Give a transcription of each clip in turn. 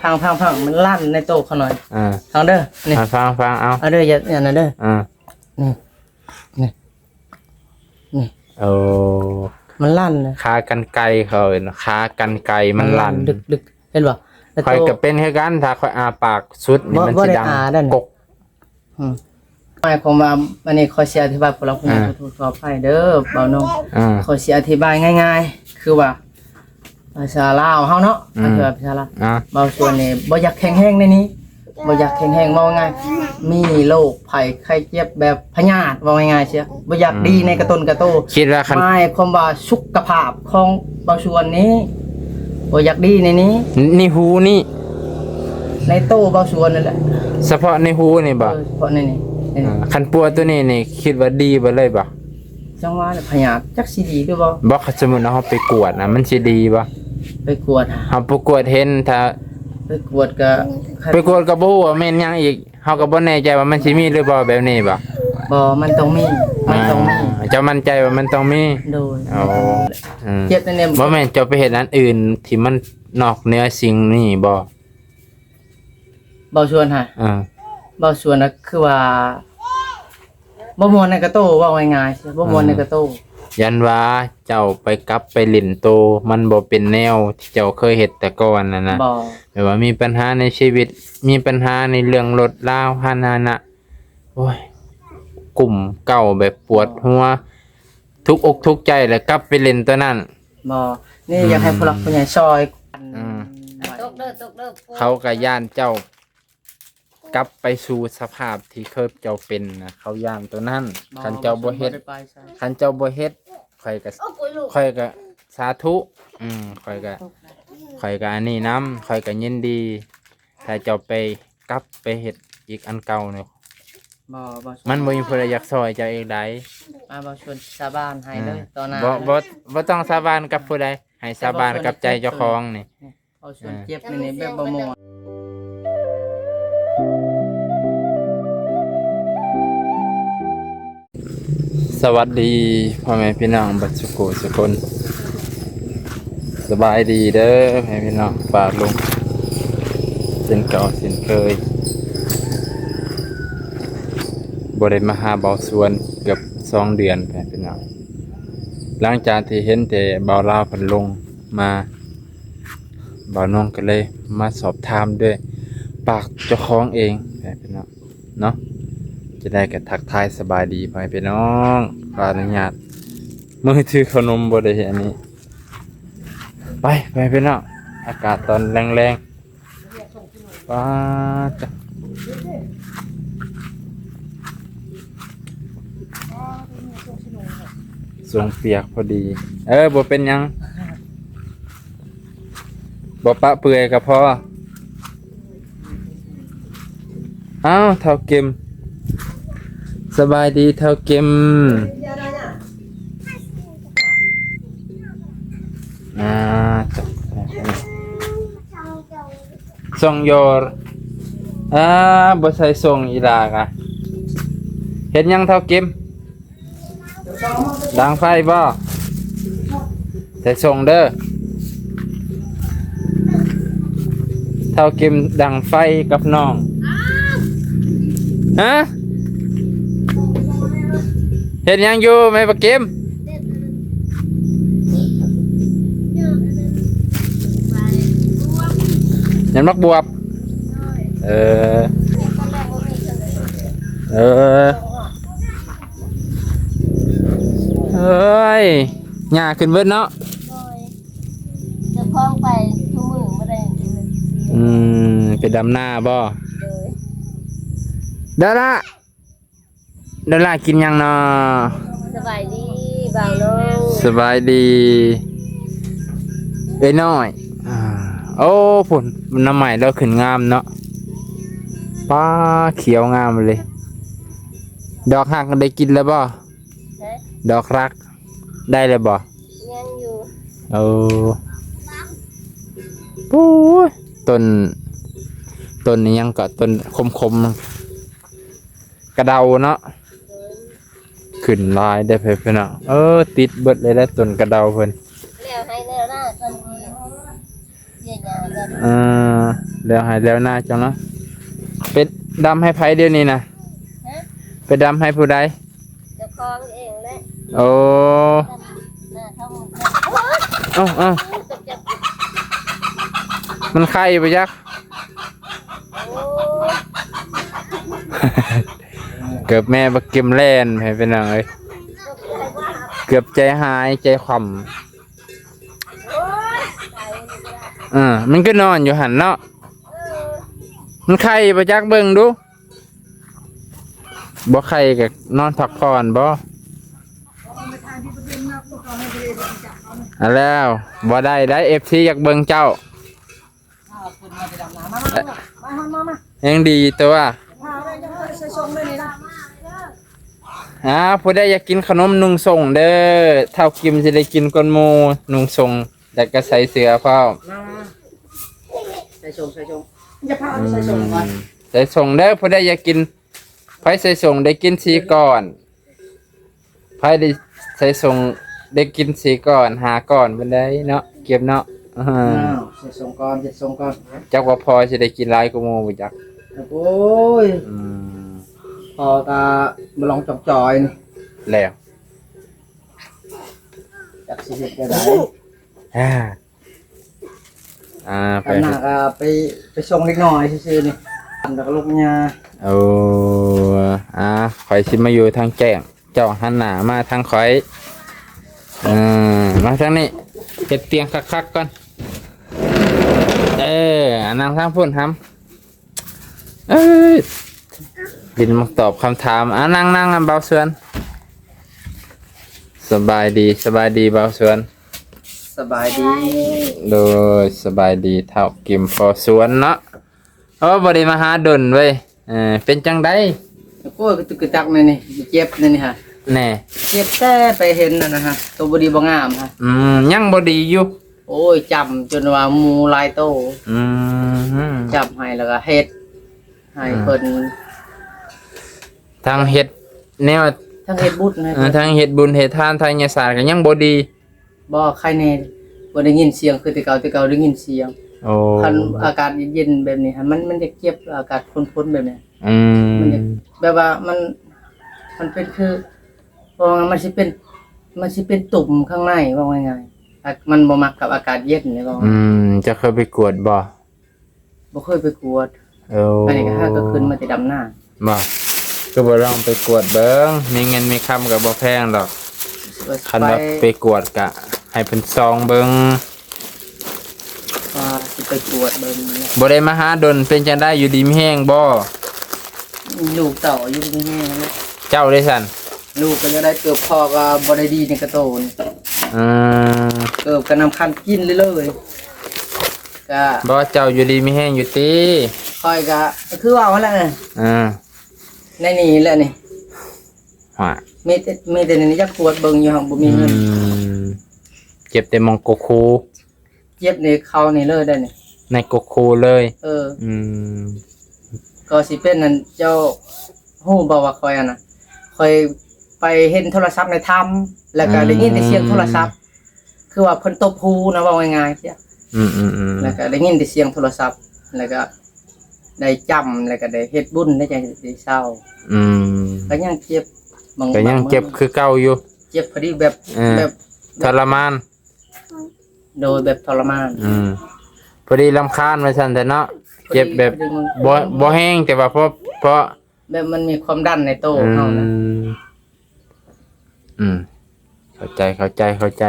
พังมันลั่นในโต๊ะเขาหน่อยฟังเด้อนี่ฟังเอาเด้ออย่านั่นเด้อนี่โอ้มันลั่นเลยขากันไกเขาเห็นขากันไกมันลั่นดึกเห็นบ่คอยก็เป็นคือกันถ้าคอยอาปากสุดนี่มันสิดังกกหมายความว่าอันนี้ขอสิอธิบายพวกเราผู้ขออภัยเด้อเบาน้องขอสิอธิบายง่ายๆคือว่าภาษาลาวเฮาเนาะคือภาษาลาวบางส่วนนี่บ่อยากแข็งแรงในนี้บ่อยากแข็งแรงว่าง่ายมีโรคภัยไข้เจ็บแบบพยาธิว่าง่ายๆเสียบ่อยากดีในกระต้นกระโตคิดว่าหมายความว่าสุขภาพของบางส่วนนี้บ่อยากดีในนี้นี่หูนี่ในโตบางส่วนนั่นแหละเฉพาะในหูนี่บ่เฉพาะในนี้คันปัวตัวนี้นี่คิดว่าดีบ่เลยบ่จังว่าพยาธิจักสิดีหรือบ่บ่สมมุติเฮาไปกวดนะมันสิดีบ่ไปกวดเฮาประกวดเห็นถ้าไปกวดก็บ่ฮู้ว่าแม่นหยังอีกเฮาก็บ่แน่ใจว่ามันสิมีหรือบ่แบบนี้บ่มันต้องมีเจ้ามั่นใจว่ามันต้องมีโดยเจ็บแน่ๆบ่แม่นเจ้าไปเฮ็ดอันอื่นที่มันนอกเหนือสิ่งนี้บ่ชวนฮะบ่ชวนน่ะคือว่าบ่ม่วนในกระโตว่าง่ายๆบ่ม่วนในกระโตยันว่าเจ้าไปกลับไปหลินโตมันบ่เป็นแนวที่เจ้าเคยเฮ็ดแต่ก่อนน่ะนะแบบว่ามีปัญหาในชีวิตมีปัญหาในเรื่องรถราวหานะโอ้ยกลุ่มเก่าแบบปวดหัวทุกอกทุกใจแล้วกลับไปเล่นตัวนั้นนี่อยากให้ผู้หลักผู้ใหญ่ซอยตกเด้อเขาก็ย่านเจ้ากลับไปสู่สภาพที่เคยเจ้าเป็นนะเขาย่านตัวนั้นคันเจ้าบ่เฮ็ดข่อยก็สาธุข่อยก็อันนี้นำข่อยก็ยินดีถ้าเจ้าไปกลับไปเฮ็ดอีกอันเก่าเนี่ยมันบ่มีผู้ใดอยากซอยเจ้าอีกใดบ่ชวนสาบานให้เลยตอนนั้นบ่ต้องสาบานกับผู้ใดให้สาบานกับใจเจ้าของนี่บ่ชวนเจ็บนี่แบบบ่ม่วนสวัสดีพ่อแม่พี่น้องบัดสุโขทุกคนสบายดีเด้อพ่อแม่พี่น้องฝากลงเส้นเก่าเส้นเคยบ่ได้มาหาเบาสวนเกือบ2 เดือนพ่อแม่พี่น้องหลังจากที่เห็นแต่เบาลาวเพิ่นลงมาเบาน้องก็เลยมาสอบถามด้วยปากเจ้าของเองพ่อแม่พี่น้องเนาะจะได้กับทักทายสบายดีไปพี่น้องขออนุญาตมือถือขนมบ่ได้เห็นอันนี้ไปพี่น้องอากาศตอนแรงๆว้าจ้ะทรงเปียกพอดีบ่เป็นยังบ่ปะเปื่อยก็พออ้าวเท่าเกมสบายดีเท่าเกมส่งโยรบ่ใส่ส่งอีลากะเห็นยังเท่าเกมดังไฟบ่ใส่ส่งเด้อเท่าเกมดังไฟกับน้องฮะเห็นยังอยู่ไหมปะเกมยังมักบวบเอ้ยหญ้าขึ้นเบิดเนาะจะคล้องไปทุกมือบ่ได้ไปดำหน้าบ่ดารากินยังเนาะสบายดีบ่าวน้องสบายดีน้อยโอ้ผลน้ำใหม่เราขึ้นงามเนาะป้าเขียวงามเลยดอกหักได้กินแล้วบ่ดอกรักได้เลยบ่ยังอยู่ปูต้นนี้ยังก็ต้นคมกระเดาเนาะขึ้นลายได้เพื่อนเนาะติดเบิดเลยได้ต้นกระเดาเพื่อนแล้วให้แล้วนะตอนนี้ เกี่ยงกัน แล้วหายแล้วหน้าจังเนาะเป็ดดำให้ไผเดี๋ยวนี้นะ ฮะ ไปดำให้ผู้ใด เจ้าของเองแหละ โอ้ น่าทำ เอ้ามันไข่ไปยัก โอ้ เกือบแม่บักเก็มแล่นให้เป็นหนังเลยเกือบใจหายใจขวัญมันก็นอนอยู่หันเนาะมันไข่ไปยักเบิ่งดูบ่ไข่กับนอนพักผ่อนบ่แล้วบ่ได้FC อยากเบิ่งเจ้ายังดีตัวผู้ใดอยากกินขนมนุ่งส่งเด้อเท่ากิมจะได้กินก้นหมูนุ่งส่งแต่ก็ใส่เสื้อเปล่าใส่ชงอย่าพาใส่ชงก่อน ใส่ส่งเด้อผู้ใดอยากกินไผใส่ส่งได้กินสีก่อนไผได้ใส่ส่งได้กินสีก่อนหาก่อนเป็นได้เนาะเก็บเนาะใส่ชงก่อนจักว่าพอจะได้กินหลายกว่าหมูบ่จักโอ้ยพอตามาลองจอยนี่ แล้ว จากสิเฮ็ดได้ไปหน้าก็ไปส่งเล็กน้อยซื่อๆนี่แล้วก็ลูกยาข่อยสิมาอยู่ทางแจ้งเจ้าหันหน้ามาทางข่อยมาทางนี้เฮ็ดเตียงคักๆก่อนนั่งทางพุ่นครับบินมาตอบคำถามนั่งเบาเสือนสบายดีเบาเสือนสบายดีโดยสบายดีเท่ากิมพอสวนเนาะบ่ได้มาหาดนเว้ยเป็นจังได๋โอ้ยกึกจักนี่เจ็บนี่ฮะแน่เจ็บแต่ไปเห็นนั่นนะฮะตัวบ่ดีบ่งามฮะยังบ่ดีอยู่โอ้ยจำจนว่าหมูลายโตจำให้แล้วก็เฮ็ดให้เพิ่นทางเฮ็ดแนวทางเฮ็ดบุญนะทางเฮ็ดบุญเฮ็ดทานทางญาศาสตร์ก็ยังบ่ดีบ่ใครแน่บ่ได้ยินเสียงคือแต่เก่าได้ยินเสียงคันอากาศเย็นๆแบบนี้ฮะมันจะเจ็บอากาศพ้นๆแบบนี้มันจะแบบว่ามันเป็นคือว่ามันสิเป็นตุ่มข้างในว่าง่ายๆมันบ่มักกับอากาศเย็นนี่ว่าจะเคยไปกวดบ่เคยไปกวดอันนี้ก็ขึ้นมาแต่ดำหน้าบ่ก็บ่ลองไปกวดเบิ่งมีเงินมีคำก็บ่แพงดอกคันว่าไปกวดก็ให้เพิ่นซองเบิ่งสิไปกวดเบิ่งบ่ได้มาหาดนเป็นจังได๋อยู่ดีมีแฮงบ่ลูกเต่าอยู่ดีมีแฮงเจ้าได้ซั่นลูกก็จะได้เกือบพ่อก็บ่ได้ดีในกระโตนเกือบก็นำคันกินเลยก็บ่เจ้าอยู่ดีมีแฮงอยู่ติค่อยก็คือว่าว่าแล้วน่ะในนี่แหละนี่มีแต่นี่จักปวดเบิ่งอยู่หั่นบ่มีเงินเจ็บแต่มองกกคูเจ็บในเขานี่เลยได้นี่ในกกคูเลยก็สิเป็นนั่นเจ้าฮู้บ่ว่าค่อยน่ะค่อยไปเห็นโทรศัพท์ในถ้ำแล้วก็ได้ยินแต่เสียงโทรศัพท์คือว่าเพิ่นตบหูนะว่าง่ายๆเสียแล้วก็ได้ยินแต่เสียงโทรศัพท์แล้วก็ได้จำแล้วก็ได้เฮ็ดบุญได้ใจได้เศร้าก็ยังเจ็บก็ยังเจ็บคือเก่าอยู่เจ็บพอดีแบบทรมานโดยแบบทรมานพอดีรำคาญว่าซั่นแต่เนาะเจ็บแบบบ่แห้งแต่ว่าเพราะแบบมันมีความดันในโตเฮานะเข้าใจ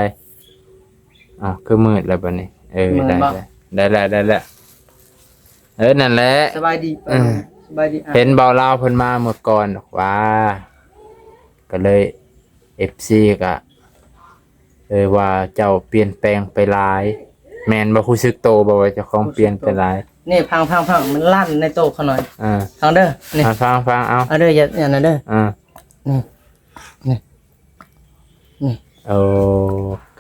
คือมืดแล้วบัดนี้ได้แล้วนั่นแหละสบายดีเห็นเบาลาวเพิ่นมาหมดก่อนว่าก็เลย FC ก็ว่าเจ้าเปลี่ยนแปลงไปหลายแม่นบ่รู้สึกโตบ่ว่าเจ้าของเปลี่ยนไปหลายนี่พังมันลั่นในโตเขาหน่อยฟังเด้อนี่ฟังเอาเด้ออย่านั่นเด้อนี่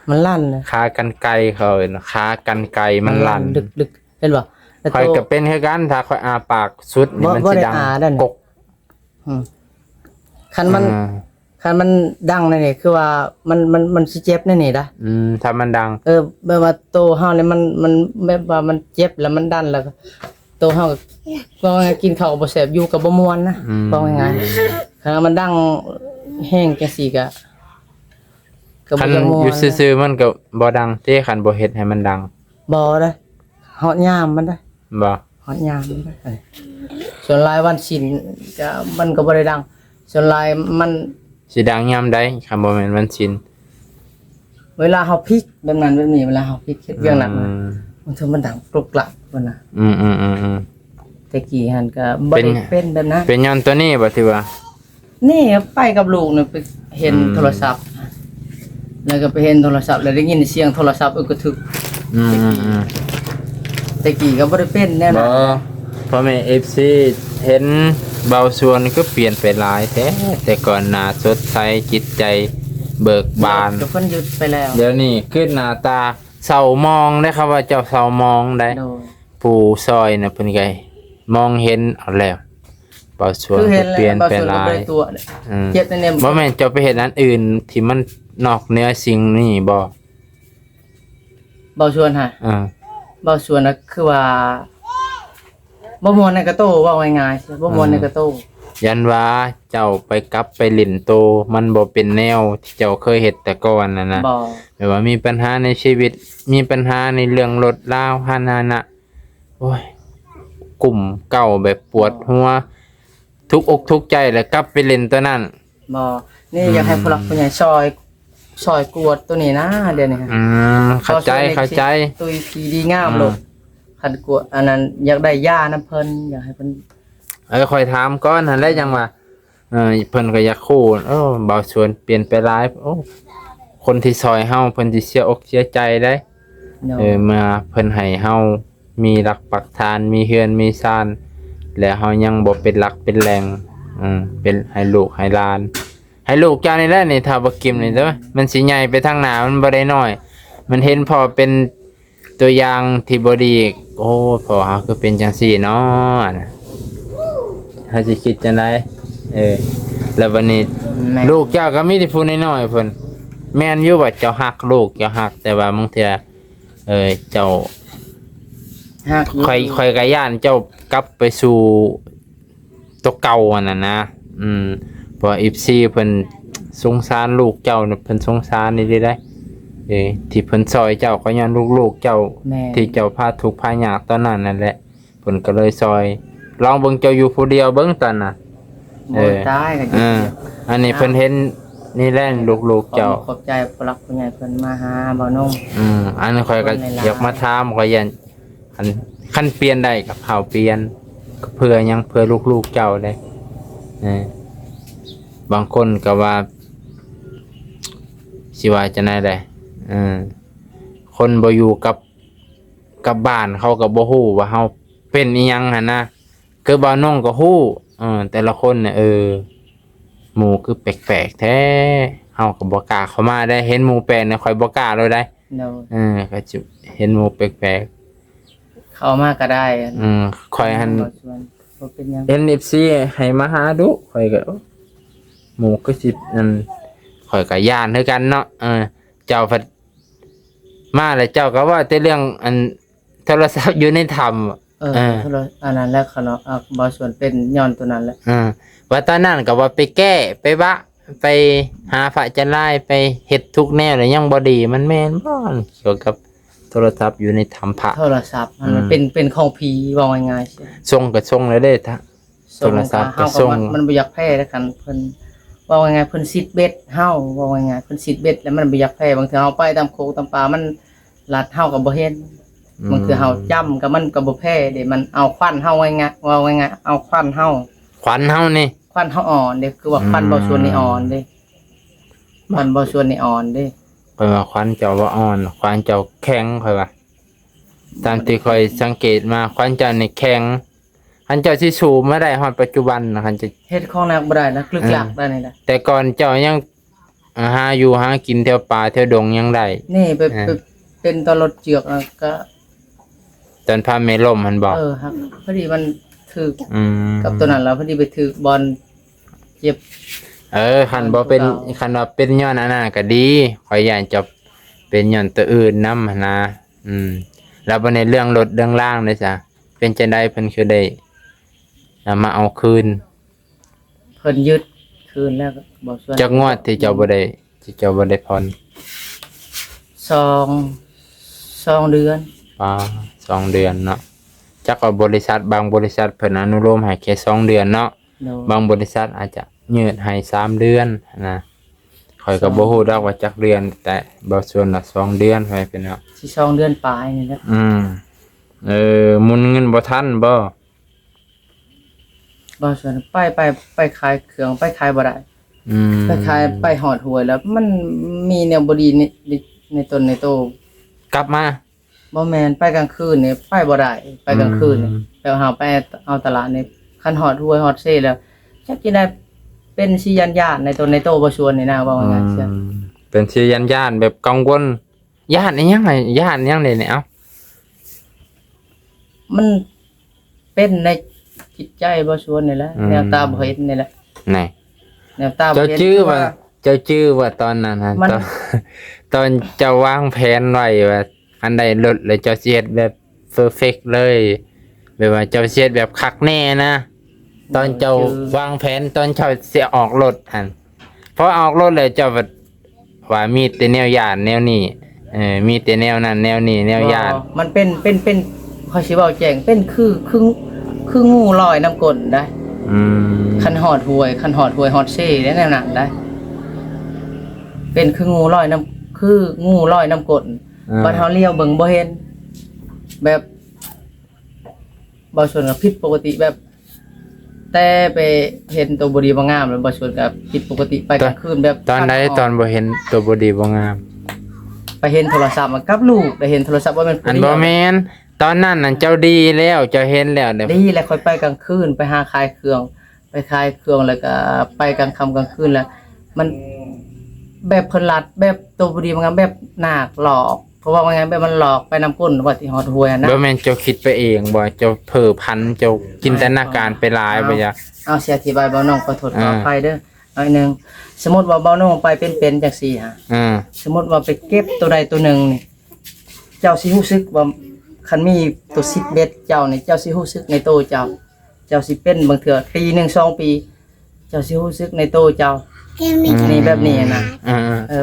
มันลั่นเลยขากันไกลเขาขากันไกลมันลั่นดึกเห็นบ่ข่อยก็เป็นคือกันถ้าข่อยอาปากสุดนี่มันสิดังกกคันมัน คันมันดังนั่นนี่คือว่ามันสิเจ็บนั่นนี่นะ ถ้ามันดัง แบบว่าโตเฮาเนี่ยมันแบบว่ามันเจ็บแล้วมันดันแล้วก็โตเฮาก็ว่าไงกินข้าวบ่แซ่บอยู่ก็บ่ม่วนนะว่าไงคันมันดังแห้งจังซี่ก็ คั บ่ น จะม่วน อยู่ซื่อๆมันก็บ่ดังเต้คันบ่เฮ็ดให้มันดัง บ่ได้ฮอดยามมันได้ บ่ ฮอดยามมันได้ส่วนหลายวันศีลก็มันก็บ่ได้ดังส่วนหลายมัน สิดังยามใดคันบ่แม่นวันศีล เวลาเฮาพลิกแบบนั้นแบบนี้เวลาเฮาพลิกเฮ็ดเรื่องหนักนะมันถือมันดังกรุกกลักพุ่นน่ะ อืมแต่กี้หันก็บ่ได้เป็นแบบนั้น เป็นย้อนตัวนี้บ่ที่ว่า นี่ไปกับลูกเนี่ยไปเห็นโทรศัพท์ แล้วก็ไปเห็นโทรศัพท์แล้วได้ยินเสียงโทรศัพท์ก็ถึก อืม แต่กี้ก็บ่ได้เป็นแน่ บ่ นะ พ่อแม่ FC เห็นเบาส่วนก็เปลี่ยนไปหลายแท้แต่ก่อนหน้าสดใสจิตใจเบิกบาน ก็เพิ่นหยุดไปแล้ว เดี๋ยวนี้ขึ้นหน้าตาเศร้ามองได้ครับว่าเจ้าเศร้ามองได้ โดย ผู้ซอยน่ะเพิ่นก็มองเห็นเอาแล้วเบาส่วน คือเห็ ก็ น เปลี่ยน แล้ว ไป บางส่วน ห ก็ ลา บ่ ย ได้ตัวเลย อืม เจ็บแน่ๆ บ่แม่นเจ้าไปเฮ็ดอันอื่นที่มันนอกเหนือสิ่งนี้บ่ เบาชวนฮะ อ่า เบาชวนน่ะคือว่าบ่ม่วนในกระโตว่าง่ายๆบ่ม่วนในกระโต ยันว่าเจ้าไปกลับไปหลินโตมันบ่เป็นแนวที่เจ้าเคยเฮ็ดแต่ก่อนน่ะนะ บ่ แบบว่ามีปัญหาในชีวิตมีปัญหาในเรื่องรถลาวหานานะโอ้ยกลุ่มเก่าแบบปวดหัวทุกอกทุกใจแล้วกลับไปเล่นตัวนั้น บ่นี่อยากให้ผู้หลักผู้ใหญ่ช่วยกวดตัวนี้นะเดี๋ยวนี้ฮะ เข้าใจ ตุยสีดีงามโลดคันกวดอันนั้นอยากได้ย่าน้ำเพิ่นอยากให้เพิ่น ค่อยถามก่อนหั่นแหละจังว่าเพิ่นก็อยากคู่เบาชวนเปลี่ยนไปหลายโอ้คนที่ซอยเฮาเพิ่นสิเสียอกเสียใจได้ เนาะ เมื่อเพิ่นให้เฮามีหลักปักฐานมีเฮือนมีศาลและเฮายังบ่เป็นหลักเป็นแหล่งเป็นให้ลูกให้หลาน ให้ลูกเจ้านี่แหละนี่ถ้าบ่กิมนี่เด้อมันสิใหญ่ไปทางหน้ามันบ่ได้น้อย มันเห็นพอเป็นตัวอย่างที่บ่ดีอีกโอ้พ่อเฮาคือเป็นจังซี่เนาะนะเฮาสิคิดจังไดแล้ววันนี้ แม่ ลูกเจ้าก็มีแต่ผู้น้อยๆเพิ่นแม่นอยู่ว่าเจ้าฮักลูกเจ้าฮักแต่ว่าบางเทื่อเจ้า ฮัก ค่อยก็ย่านเจ้ากลับไปสู่ตัวเก่าอันนั้นนะเพราะ FC เพิ่นสงสารลูกเจ้าน่ะเพิ่นสงสารนี่ได้ที่เพิ่นซอยเจ้าก็ย้อนลูกๆเจ้า แม่ ที่เจ้าพาทุกข์พายากตอนนั้นนั่นแหละเพิ่นก็เลยซอยลองเบิ่งเจ้าอยู่ผู้เดียวเบิ่งตอนน่ะ บ่ตายก็อยู่ อันนี้เพิ่นเห็นนี่แหละลูกๆเจ้า ขอบใจผู้หลักผู้ใหญ่เพิ่นมาหาบ่นง อันนี้ข่อยก็อยากมาถามข่อยยันคันเปลี่ยนได้กับเขาเปลี่ยนเพื่อหยังเพื่อลูกๆเจ้าได้บางคนก็ว่าสิว่าจะได้ได้คนบ่อยู่กับบ้านเขาก็บ่ฮู้ว่าเฮาเป็นอีหยังหั่นนะคือบ่าวน้องก็ฮู้แต่ละคนเนี่ยหมู่คือแปลกๆแท้เฮาก็บ่กล้าเข้ามาได้เห็นหมู่แปลกเนี่ยข่อยบ่กล้าเลยได้ เนาะ ก็จะเห็นหมู่แปลก เข้ามาก็ได้ ๆข่อยหัน บ่ชวนบ่เป็นหยัง NFC ให้มาหาดูข่อยก็หมู่ก็สินั่นข่อยก็ย่านคือกันเนาะเจ้าพัดมาแล้วเจ้าก็ว่าแต่เรื่องอันโทรศัพท์อยู่ในถ้ำอันนั้นแหละเขาเนาะบ่ชวนเป็นย้อนตัวนั้นแหละ ว่าตอนนั้นก็ว่าไปแก้ไปบะไปหาพระจันทร์ลายไปเฮ็ดทุกแนวแล้วยังบ่ดีมันแม่นบ่เกี่ยวกับโทรศัพท์อยู่ในถ้ำพระ โทรศัพท์มันเป็นของผีว่าง่ายๆสิ ส่งก็ส่งเลยเด้ถ้า โทรศัพท์ไปส่ง มันบ่อยากแพร่แล้วกันเพิ่นว่าง่ายๆเพิ่นซิดเบ็ดเฮาว่าง่ายๆเพิ่นซิดเบ็ดแล้วมันบ่อยากแพร่บางเทื่อเฮาไปตามโคกตามป่ามันลัดเฮาก็บ่เห็นบางเทื่อเฮาจ้ำก็มันก็บ่แพร่เด้มันเอาควันเฮาง่ายๆว่าง่ายๆเอาควันเฮา ขวัญเฮานี่ ควันเฮาอ่อนเด้คือว่าควันบ่ส่วนนี่อ่อนเด้ควันบ่ส่วนนี่อ่อนเด้ ข่อยว่าขวัญเจ้าบ่อ่อนขวัญเจ้าแข็งข่อยว่าตามที่ข่อยสังเกตมาขวัญเจ้านี่แข็งคันเจ้าสิสูบมาได้ฮอดปัจจุบันนะคันจะ เฮ็ดของหนักบ่ได้นะคลึกลักได้นี่ล่ะ แต่ก่อนเจ้ายังหาอยู่หากินแถวป่าแถวดงยังได้ นี่ไปเป็นตลอดเจือกก็ ตอนพาแม่ล่มหันบอก ครับพอดีมันถึก อืม กับตัวนั้นแล้วพอดีไปถึกบอลเจ็บ คันบ่เป็นคันว่าเป็นย้อนอันนั้นก็ดีข่อยย่านจะเป็นย้อนตัวอื่นนำหั้นนะแล้วบ่ในเรื่องรถเรื่องล่างเด้จ้ะเป็นจังได๋เพิ่นคือได้มาเอาคืน เพิ่นยึดคืนแล้วก็บ่ส่วน จักงวดที่เจ้าบ่ได้ผ่อน 2 เดือน 2 เดือนเนาะจักว่าบริษัทบางบริษัทเพิ่นอนุโลมให้แค่2 เดือนเนาะ โดย บางบริษัทอาจจะยืดให้3 เดือนนะข่อยก็บ่ฮู้ดอกว่าจักเดือนแต่บางส่วนละ2 เดือนไปเป็นเนาะ สิ2 เดือนปลายนี่แหละ หมุนเงินบ่ทันบ่ บ่ส่วนไปขายเครื่องไปขายบ่ได้ ม ไปขายไปหอดหวยแล้วมันมีแนวบ่ดีในตนในโต กลับมา บ่แม่นไปกลางคืนนี่ไปบ่ได้ไปกลางคืนนี่แล้วเฮาไปเอาตลาดนี่คันหอดหวยหอดเซ่แล้วจักสิได้เป็นสิยันญาติในตนในโตบ่ชวนนี่นะว่าว่างั้นเสีย เป็นสิย่านๆแบบกังวลย่านอีหยังไงย่านอีหยังนี่เอ้า มันเป็นในจิตใจบ่ชวนนี่แหละแนวตาบ่เห็นนี่แหละ ไหน แนวตาบ่ เจ้า เห็น ชื่อว่าตอนนั้นนะ มัน ตอนเจ้าวางแผนไว้ว่าอันใดลดเลยเจ้าเสียดแบบเพอร์เฟกต์เลยแบบว่าเจ้าเสียดแบบคักแน่นะตอนเจ้าวางแผนตอนเจ้าเสียออกรถอันเพราะออกรถเลยเจ้าว่ามีแต่แนวย่านแนวนี้มีแต่แนวนั้นแนวนี้แนวย่าน มันเป็นเขาสิเว้าแจ้งเป็นคืองูลอยน้ำก้นได้ คันหอดหวยฮอดเซ่ได้แนวนั้นได้ เป็นคืองูลอยน้ำกดบัดเฮาเลี้ยวเบิ่งบ่เห็นแบบบ่ส่วนกับผิดปกติแบบ แต่ไปเห็นตัวบ่ดีบ่งามแล้วบ่ส่วนกับผิดปกติไปกลางคืนแบบ ตอนใดตอนบ่เห็นตัวบ่ดีบ่งาม ไปเห็นโทรศัพท์มากับลูกได้เห็นโทรศัพท์ว่ามัน อันบ่แม่นตอนนั้นน่ะเจ้าดีแล้วเจ้าเห็นแล้วเด้อ ดีแล้วค่อยไปกลางคืนไปหาขายเครื่องแล้วก็ไปกลางค่ำกลางคืนแล้ว มันแบบเพิ่นลัดแบบตัวบ่ดีบ่งามแบบหนักหลอก เพราะว่าว่าไงแบบมันหลอกไปนํก้นว่าสิฮอดหวยนะ บ่แม่นเจ้าคิดไปเองบ่เจ้าเพ้อพันเจ้าจินตนาการไปหลายบ่ยะ เอาสิอธิบายเบาน้องขอโทษขออภัยเด้อหน่อยหนึงสมมุติว่าเบาน้องไปเป็นจังซี่ฮะ สมมุติว่าไปเก็บตัวใดตัวหนึ่งนี่เจ้าสิรู้สึกว่าคันมีตัว10เบ็ดเจ้านี่เจ้าสิรู้สึกในโตเจ้า เจ้าสิเป็นบางเทื่อปีหนึ่ง2 ปี เจ้าสิรู้สึกในโตเจ้านี่แบบนี้นะ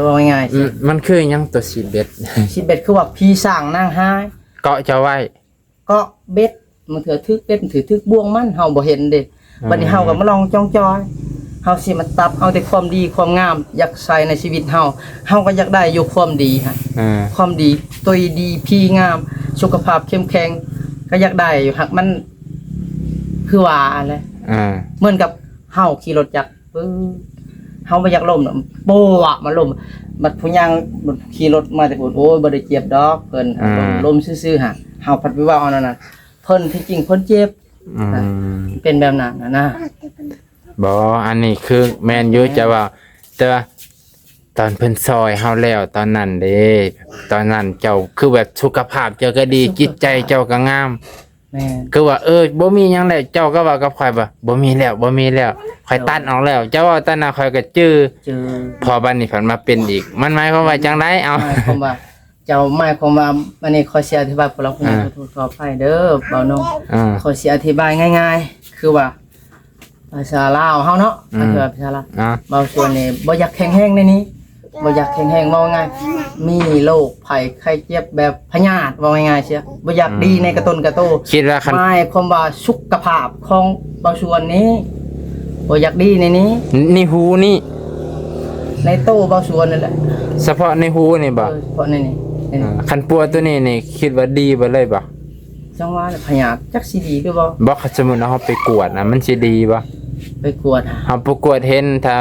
ว่าง่ายๆสิ มันคือหยังตัวสิเบ็ด 10เบ็ดคือว่าพี่สร้างนางหาย เกาะเจ้าไว้ ก็เบ็ดบางเทื่อทึกเบ็ดถือทึกบ่วงมันเฮาบ่เห็นเด้บัดนี้เฮาก็มาลองจ้องจอยเฮาสิมาตับเอาแต่ความดีความงามอยากใส่ในชีวิตเฮาก็อยากได้อยู่ความดีฮะ ความดีตัวดีพี่งามสุขภาพเข้มแข็งก็อยากได้อยู่หักมันคือว่าอะไรเหมือนกับเฮาขี่รถจักรเฮาบ่อยากล้มน่ะโบะมาล้มบัดผู้ยังบัดขี่รถมาแต่พุ่นโอ้ยบ่ได้เจ็บดอกเพิ่นล้มซื่อๆฮะเฮาพัดไปว่าเอานั่นน่ะเพิ่นที่จริงเพิ่นเจ็บเป็นแบบนั้นนะ บ่อันนี้คือแม่นอยู่จะว่าแต่ว่าตอนเพิ่นซอยเฮาแล้วตอนนั้นเด้ตอนนั้นเจ้าคือแบบสุขภาพเจ้าก็ดีจิตใจเจ้าก็งาม แม่น คือว่าบ่มีหยังแล้วเจ้าก็ว่ากับข่อยว่าบ่มีแล้วข่อยตัดออกแล้วเจ้าว่าตอนนั้นข่อยก็จื้อ เจอ พอบัดนี้เพิ่นมาเป็นอีกมันหมายความว่าจังไดเอา หมายความว่าเจ้าหมายความว่าอันนี้ขอสิอธิบายพวกเราขออภัยเด้อเบาน้อง ขอสิอธิบายง่ายๆ คือว่าภาษาลาวเฮาเนาะคือว่าภาษาลาวบางส่วนนี่บ่อยากแข็งแรงในนี้บ่อยากแข็งแรงว่าง่ายมีโรคภัยไข้เจ็บแบบพยาธิว่าง่ายๆเสียบ่อยากดีในกระต้นกระโต คิดว่าคัน หมายความว่าสุขภาพของบางส่วนนี้บ่อยากดีในนี้ นี่หูนี่ ในโตบางส่วนนั่นแหละ เฉพาะในหูนี่บ่ เพราะในนี้ คันปัวตัวนี้นี่คิดว่าดีบ่เลยบ่ จังว่าพยาธิจักสิดีหรือบ่ บ่คันสมมุติว่าเฮาไปกวดนะมันสิดีบ่ ไปกวด เฮาไปกวดเห็นถ้า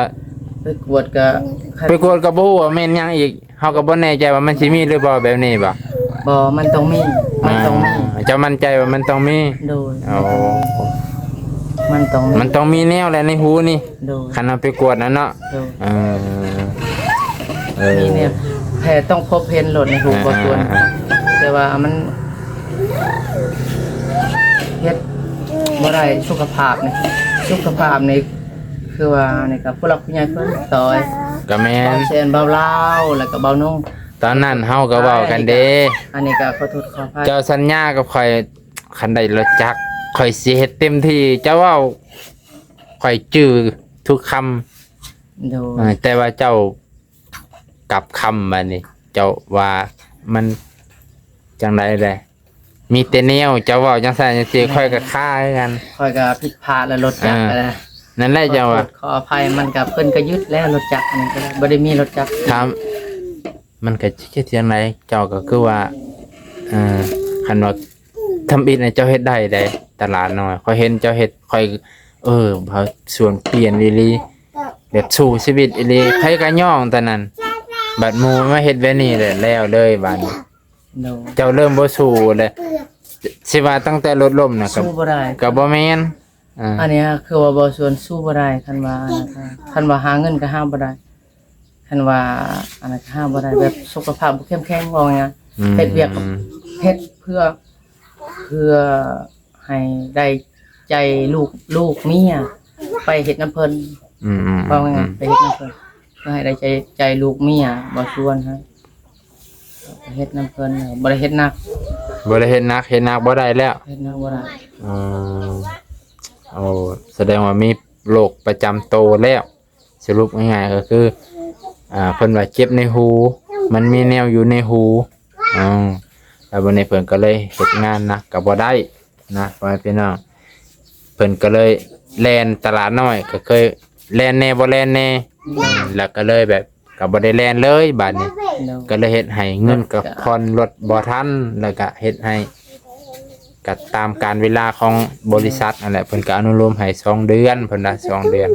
ไปกวดก็ ไปกวดก็บ่ฮู้ว่าแม่นหยังอีกเฮาก็บ่แน่ใจว่ามันสิมีหรือบ่แบบนี้บ่ บ่มันต้องมีมันต้องมี เจ้ามั่นใจว่ามันต้องมี โดย อ๋อ มันต้องมี มันต้องมีแนวแหละในหูนี่ โดย คันเอาไปกวดนะเนาะ โดย เออ นี่เนี่ยแผลต้องพบเห็นหลดในหูบ่ส่วนแต่ว่ามันเฮ็ดบ่ได้สุขภาพนี่ คือว่านี่ก็ผู้หลักผู้ใหญ่เพิ่นซอย ก็แม่ เบาน เชนเบาลาวแล้วก็เบานุ่ง ตอนนั้นเฮาก็เว้ากันเด้ อันนี้ก็ขอโทษขออภัย เจ้าสัญญากับข่อยคันได้รถจักรข่อยสิเฮ็ดเต็มที่เจ้าเว้าข่อยจื้อทุกคำ โดย แต่ว่าเจ้ากลับคำบัดนี้ เจ้าว่ามันจังได๋แหละมีแต่แนวเจ้าเว้าจังซั่นจังซี่ข่อยก็ค้าคือกัน คอยก็ผิดพลาดแล้วรถจักรก็ได้ นั่นแหละเจ้าว่า ขออภัยมันก็เพิ่นก็ยึดแล้วรถจักรอันนี้ก็ได้บ่ได้มีรถจักร ถามมันก็คิดจังไดเจ้าก็คือว่าคันว่าทำอิฐน่ะเจ้าเฮ็ดได้ได้ตลาดน้อยข่อยเห็นเจ้าเฮ็ดข่อยเฮาส่วนเปลี่ยนอีหลีแบบสู้ชีวิตอีหลีใครก็ย่องตอนนั้นบัดหมู่มาเฮ็ดแบบนี้แหละแล้วเลยบัดนี้ โดย เจ้าเริ่มบ่สู้เลยสิว่าตั้งแต่รถล้มน่ะก็ สู้บ่ได้ ก็บ่แม่นอันเนี้ยคือว่าบ่ส่วนสู้บ่ได้คันว่านะครับคันว่าหาเงินก็หาบ่ได้คันว่าอันนั้นก็หาบ่ได้แบบสุขภาพบ่เข้มแข็งว่าไงเฮ็ดเวียกกับเฮ็ดเพื่อให้ได้ใจลูกเมียไปเฮ็ดน้ำเพิ่นว่าไงไปเฮ็ดน้ำเพิ่นเพื่อให้ได้ใจลูกเมียบ่ชวนให้ไปเฮ็ดน้ำเพิ่นบ่ได้เฮ็ดหนัก บ่ได้เฮ็ดหนักบ่ได้แล้ว เฮ็ดหนักบ่ได้ อืมโอ้แสดงว่ามีโรคประจำตัวแล้วสรุปง่ายๆก็คือเพิ่นว่าเจ็บในหู มันมีแนวอยู่ในหูแล้ววันนี้เพิ่นก็เลยเฮ็ดงานนะก็บ่ได้นะพ่อแม่พี่น้องเพิ่นก็เลยแล่นตลาดน้อยก็เคยแล่นแน่บ่แล่นแน่แล้วก็เลยแบบก็บ่ได้แล่นเลยบัดนี้ ก็เลยเฮ็ดให้เงินกับผ่อนรถบ่ทันแล้วก็เฮ็ดให้ก็ตามการเวลาของบริษัทนั่นแหละเพิ่นก็อนุโลมให้2เดือนเพิ่นน่ะ2เดือน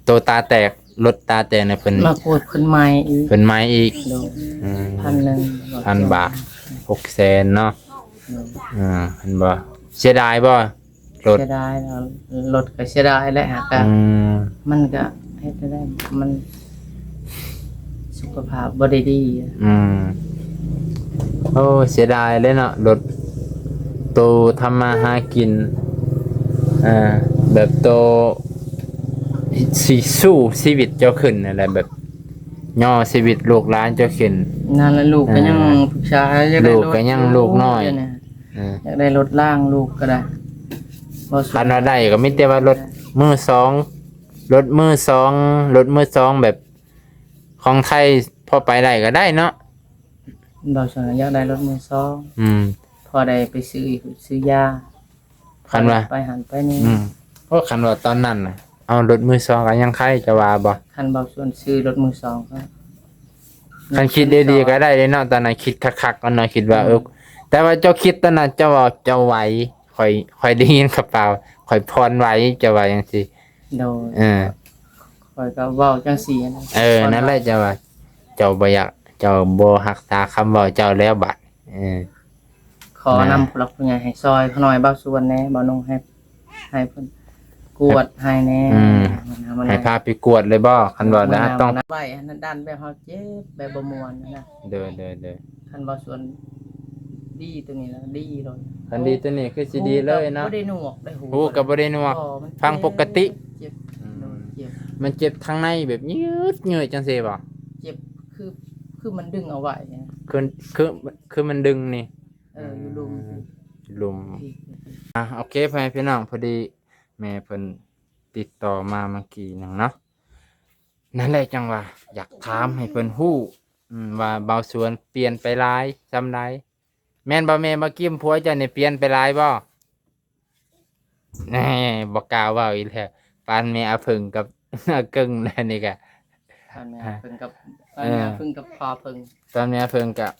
ตัวตาแตกรถตาแตกเนี่ยเพิ่น มากดเพิ่นใหม่อีก เพิ่นใหม่อีก โดน 1,000 1,000 บาท 600,000เนาะเห็นบ่เสียดายบ่รถ เสียดายแล้วรถก็เสียดายแหละก็มันก็เฮ็ดได้มันสุขภาพบ่ได้ดี โอ้เสียดายเลยเนาะรถโตทำมาหากินแบบโตสิสู้ชีวิตเจ้าขึ้นอะไรแบบย่อชีวิตลูกหลานเจ้าขึ้น นั่นแหละลูกก็ยังปรึกษาอยากได้ ลูกก็ยังลูกน้อย อยากได้รถล่างลูกก็ได้บ่สุ คันว่าได้ก็มีแต่ว่ารถมือสองรถมือสองแบบของไทยพอไปได้ก็ได้เนาะ บ่สุอยากได้รถมือสองพอได้ไปซื้อยา คันว่า ไปหันไปนี่ เพราะคันว่าตอนนั้นน่ะเอารถมือสองก็ยังใครจะว่าบ่ คันบ่ส่วนซื้อรถมือสองก็ คันคิดดีๆก็ได้เลยเนาะตอนนั้นคิดคักๆก็น่ะคิดว่าแต่ว่าเจ้าคิดตอนนั้นเจ้าว่าเจ้าไหวค่อยได้ยินกระเป๋าค่อยพรไหวเจ้าว่าจังซี่ โดยข้อยก็เว้าจังซี่นะ นั่นแหละเจ้าว่าเจ้าบ่อยากเจ้าบ่รักษาคำเว้าเจ้าแล้วบัดขอนำผู้หลักผู้ใหญ่ให้ซอยเขาหน่อยบ่ส่วนแหน่บ่นุ่งให้เพิ่นกวดให้แหน่ให้พาไปกวดเลยบ่คันว่านะต้อง ไว้อันนั้นดันแบบเฮาเจ็บแบบบ่ม่วนนะ เด้อคันบ่ส่วนดีตัวนี้แล้วดีเลย คันดีตัวนี้คือสิดีเลยเนาะ บ่ได้หนวกได้หู หูก็บ่ได้หนวกฟังปกติ เจ็บเจ็บ มันเจ็บข้างในแบบยืดจังซี่บ่ เจ็บคือมันดึงเอาไว้ คือมันดึงนี่ อยู่ลุมโอเคพี่น้องพอดีแม่เพิ่นติดต่อมาเมื่อกี้นึงเนาะนั่นแหละจังว่าอยากถามให้เพิ่นฮู้ว่าเบาสวนเปลี่ยนไปหลายจำได้แม่นบ่แม่บ่กิ้มผัวเจ้านี่เปลี่ยนไปหลายบ่แน่บ่กล้าเว้าอีแล้วปานแม่อาเพิ่งกับ อาเกึ่งแล้วนี่ก็ ตอนนี้เพิ่งกับพอเพิ่ง ตอนนี้เพิ่งกับ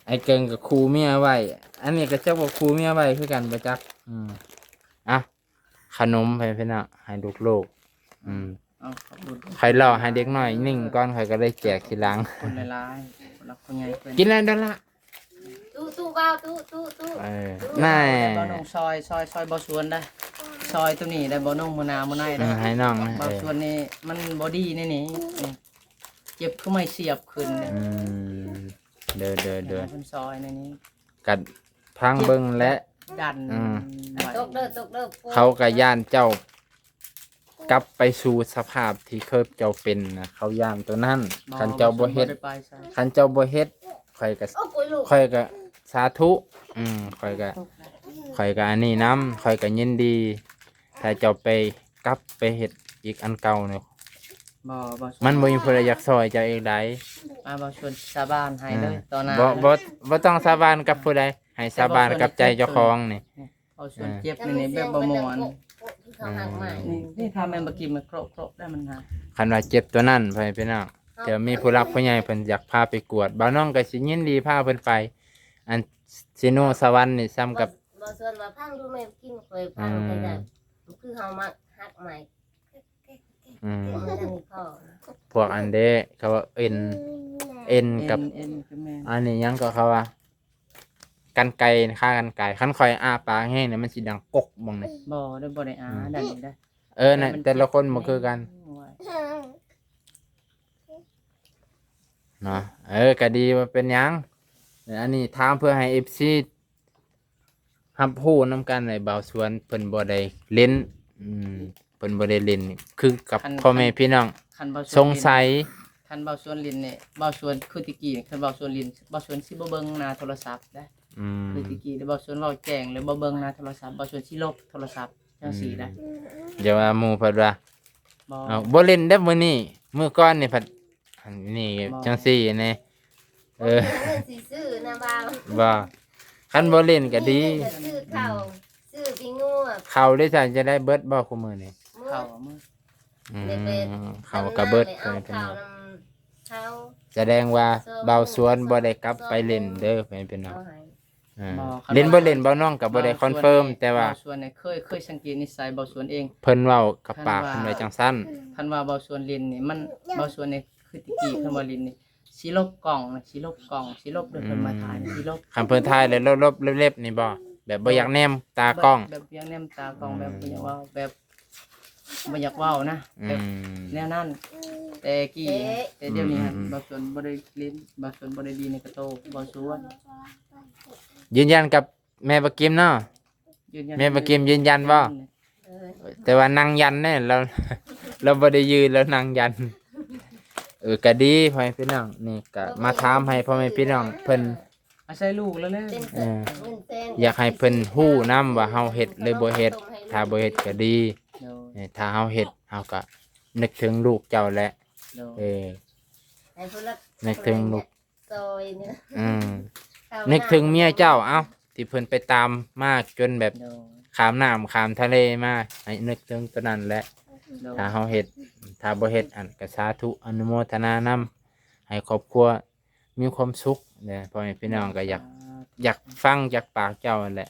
ไอ้เกิงกับครูเมียไว้อันนี้ก็เจ้าบอกครูเมียไว้คือกันประจักขนมไปพี่น้องให้ลูกใครรอให้เด็กน้อยนิ่งก่อนใครก็ได้แจกทีหลังคนหลายๆรับคนใหญ่เพิ่น กินแล้วนั่นละ ตู้เบาตู้ น่า บ่น้องซอยบ่สวนได้ซอยตัวนี้ได้บ่น้องมื้อหน้ามื้อในได้ ให้น้องนะ บ่สวนนี่มันบ่ดีนี่เจ็บคือไม่เสียบขึ้นเนี่ย เด้อเพิ่นซอยในนี้ กัดพังเบิ่งและ ดัน ตกเด้อ เขาก็ย่านเจ้า กลับไปสู่สภาพที่เคยเจ้าเป็นนะเขาย่านตัวนั้นคันเจ้าบ่เฮ็ด ได้ไปใช่ คันเจ้าบ่เฮ็ดข่อยก็ โอ้ปุ้ยลูก ข่อยก็สาธุข่อยก็อันนี้นำข่อยก็ยินดีถ้าเจ้าไปกลับไปเฮ็ดอีกอันเก่าเนี่ย บ่ชวน มันบ่มีผู้ใดอยากซอยเจ้าอีกใด บ่ชวนสาบานให้เลยตอนนั้น บ่ต้องสาบานกับผู้ใดให้สาบานกับใจเจ้าของนี่ บ่ชวนเจ็บนี่แบบบ่ม่วน ที่เขาหักใหม่ นี่ทำแม่นบ่กินมันครบได้มันหา คันว่าเจ็บตัวนั้นไปพี่น้องเดี๋ยวมีผู้รักผู้ใหญ่เพิ่นอยากพาไปกวดบ่าวน้องก็สิยินดีพาเพิ่นไป อันซิโนสวรรค์นี่ซ้ำกับ บ่ส่วนว่าพังดูแม่กินเคยพังไปได้คือเฮามาหักใหม่ อืม มันจะมีพ่อ พวกอันเดะเขาว่าเอ็นกับ เอ็นคือแม่ อันนี้ยังก็เขาว่ากันไกรฆ่ากันไก่คันคอยอ้าปากแห้งเนี่ยมันสิดังกกบ่งนี่ บ่ได้ดันนี่ได้ น่ะแต่ละคนบ่คือกันเนาะก็ดีว่าเป็นหยังอันนี้ถามเพื่อให้ FC รับรู้นํกันในบ่าวสวนเพิ่นบ่ได้เล่นเพิ่นบ่ได้เล่นคือกับพ่อแม่พี่น้อง คันบ่ สงสัย คันบ่ชวนลินนี่บ่ชวนคือตะกี้คันบ่ชวนลินบ่ชวนสิบ่เบิ่งหน้าโทรศัพท์ได้ คือตะกี้ได้บ่ชวนเว้าแจ้งหรือบ่เบิ่งหน้าโทรศัพท์บ่ชวนสิลบโทรศัพท์จังซี่ได้ อย่าว่าหมู่เพิ่นว่า บ่ เอาบ่เล่นได้อมื้อนี้มื้อก่อนนี่ผัดอันนี้จังซี่แน่ เงินสิซื้อนะบ่าว บ่คันบ่เล่นก็ดี ซื้อข้าวซื้อปิ้งงัว เข้าได้ซั่นจะได้เบิดบ่คุมื้อนี้ เข้ามือ เข้าก็เบิด เอา เพิ่น ข้าวน้ำข้าว แสดงว่าเบาสวนบ่ได้กลับไปเล่นเด้อเพิ่นเป็นเนาะ เอาให้ เล่นบ่เล่นบ่น้องก็บ่ได้คอนเฟิร์มแต่ว่า บ่ชวนนี่เคยสังเกตนิสัยบ่ชวนเอง เพิ่นเว้ากับปากเพิ่นไว้จังซั่น คันว่าบ่ชวนลินนี่มันบ่ชวนนี่คือตะกี้คันว่าลินนี่สิลบกล่องนะสิลบกล่องสิลบด้วยเพิ่นมาถ่ายสิลบ คันเพิ่นถ่ายแล้วลบๆเล็บๆนี่บ่แบบบ่อยากแนมตากล้อง แบบยังแนมตากล้องแบบบ่อยากเว้าแบบบ่อยากเว้านะแบบแนวนั้นแต่กี้แต่เดี๋ยวนี้บ่ชวนบ่ได้ลินบ่ชวนบ่ได้ดีในกระโตบ่ชวน ยืนยันกับแม่บักกิมเนาะ ยืนยัน แม่บักกิมยืนยันบ่ เออ แต่ว่านั่งยันเนี่ยเรา เราบ่ได้ยืนแล้วนั่งยันก็ดีพ่อแม่พี่น้องนี่ก็มาถามให้พ่อแม่พี่น้องเพิ่น อาศัยลูกแล้วแหละ เป็น เออ เงินเต้น อยากให้เพิ่นฮู้นํว่าเฮาเฮ็ดหรือบ่เฮ็ดถ้าบ่เฮ็ดก็ดี โดย ถ้าเฮาเฮ็ดเฮาก็นึกถึงลูกเจ้าแหละ โดย ให้ผู้รัก นึกถึงลูก ซอยเนี่ย อืมนึกถึงเมียเจ้าเอ้าที่เพิ่นไปตามมาจนแบบ โดย ข้ามน้ำข้ามทะเลมาให้นึกถึงตัวนั้นแหละ โดย ถ้าเฮาเฮ็ดถ้าบ่เฮ็ดอันก็สาธุอนุโมทนานำให้ครอบครัวมีความสุขเนี่ยพ่อแม่พี่น้องก็อยากฟังจากปากเจ้านั่นแหละ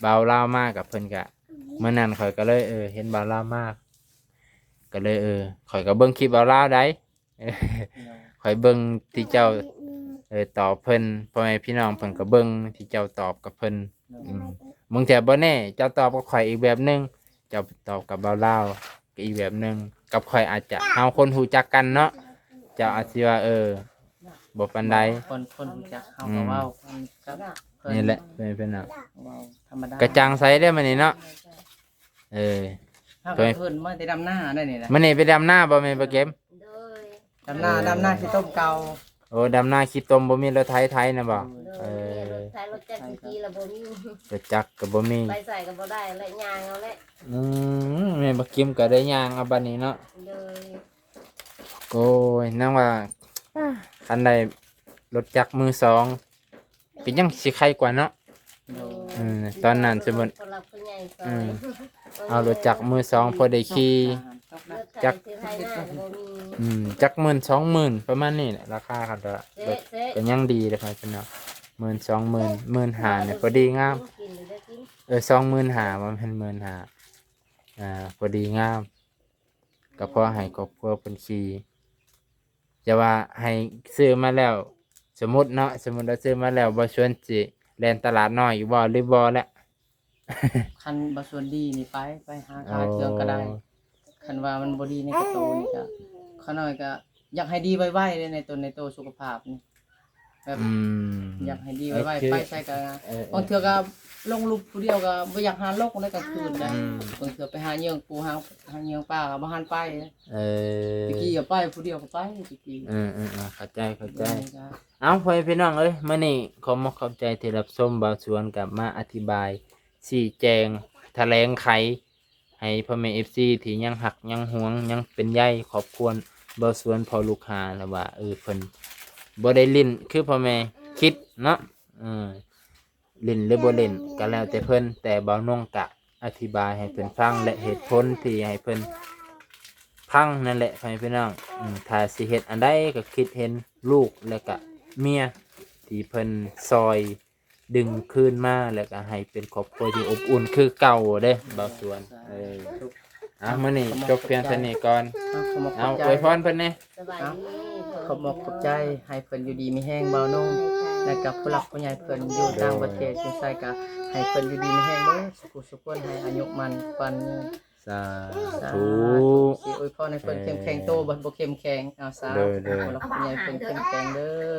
เบาเล่ามากกับเพิ่นก็เมื่อนั้นข่อยก็เลยเห็นเบาเล่ามาก ก็เลยข่อยก็เบิ่งคลิปเบาเล่าได้ ข่อยเบิ่งที่เจ้าตอบเพิ่นพ่อแม่พี่น้องเพิ่นก็เบิ่งที่เจ้าตอบกับเพิ่นบางเทื่อบ่แน่เจ้าตอบกับข่อยอีกแบบหนึงเจ้าตอบกับเบาเล่าก็อีกแบบหนึงกับข่อยอาจจะเฮาคนรู้จักกันเนาะเจ้าอาจสิว่าบ่ปานใด คนรู้จักเฮาก็เว้ากันกับเพิ่ นี่แหละเป็นน่ะ เว้าธรรมดาก ระจังใสได้มื้อนี้เนาะเเอฮาก็เพิ่นมาแต่ดำหน้าได้นี่แหละ มื้อนี้ไปดำนาบ่แม่นบ่เก็บ โดย ดำหน้าที่ต้มเก่า โอ้ดำนาขี้ตมบ่มีรถไถนะบ่ โดยรถไถรถจักรกีระบบนี้ รถจักรก็บ่มี ไปใส่ก็บ่ได้และยางเอาและ แม่บ่กิมก็ได้ย่างเอาบัดนี้เนาะ โดย โอ้ยนั่งว่าคันใดรถจักรมือสองเป็นยังสิใครกว่าเนาะ โดย ตอนนั้นสมมุติ คนรับผู้ใหญ่ซอย เอารถจักรมือสองพอได้ขี่ จักรที่ไทยหน้าก็บ่มี จักร10,000 20,000ประมาณนี้แหละราคาครับ เจ๊เจ๊ ก็ยังดีเลยครับพี่น้อง10,000 20,000 15,000เนี่ยพอดีงาม กินหรือได้กิน 25,000มันเป็น15,000พอดีงามก็พอให้ครอบครัวเพิ่นขี่จะว่าให้ซื้อมาแล้ว สมมุติเราซื้อมาแล้วบ่ชวนสิแล่นตลาดน้อยอยู่บ่หรือบ่แหละ คันบ่ส่วนดีนี่ไปหาขายเครื่องก็ได้คันว่ามันบ่ดีในกระโตนี่ก็ขาน้อยก็อยากให้ดีไวๆเลยในตัวสุขภาพนี่ แบบ อืม อยากให้ดีไว้ โอเค ไปใส่กัน เออ บางเทื่อก็ลงรูปผู้เดียวก็บ่อยากหาโลกในกลางคืนได้ อืม บางเทื่อไปหาเหยื่อปูหาเหยื่อปลาก็บ่หันไป เออ ตะกี้ก็ไปผู้เดียวก็ไปตะกี้ เข้าใจเอาพ่อแม่พี่น้องเอ้ยมื้อนี้ขอมขอบใจที่รับชมบ่าวสวนกลับมาอธิบายชี้แจงแถลงไขให้พ่อแม่ FC ที่ยังหักยังหวงยังเป็นใยขอบคุณบ่าวสวนพอลูกค้าแล้วว่าเพิ่นบ่ได้ลิ้นคือพ่อแม่คิดเนาะลิ้นหรือบ่ลิ้นก็แล้วแต่เพิ่นแต่บ่าวนงกะอธิบายให้เพิ่นฟังและเหตุผลที่ให้เพิ่นพังนั่นแหละพ่อแม่พี่น้องถ้าสิเฮ็ดอันใดก็คิดเห็นลูกแล้วก็เมียที่เพิ่นซอยดึงคืนมาแล้วก็ให้เป็นครอบครัวที่อบอุ่นคือเก่าเด้บ่าวสวนมื้อนี้จบเพียงเท่านี้ก่อน เอาอวยพรเพิ่นแหน่ สบายดี ขอบขอบใจให้เพิ่นอยู่ดีมีแห้งเบานุ่มและกับผู้หลักผู้ใหญ่เพิ่นอยู่ต่างประเทศอยู่ไสก็ให้เพิ่นอยู่ดีมีแห้งเด้อสุขคนให้อายุมันปันยืน สา สา ธุ สิอวยพรให้เพิ่นเข้มแข็งโตบ่เข้มแข็งเอาสา เด้อ ผู้หลักผู้ใหญ่เพิ่นเข้มแข็งเด้อ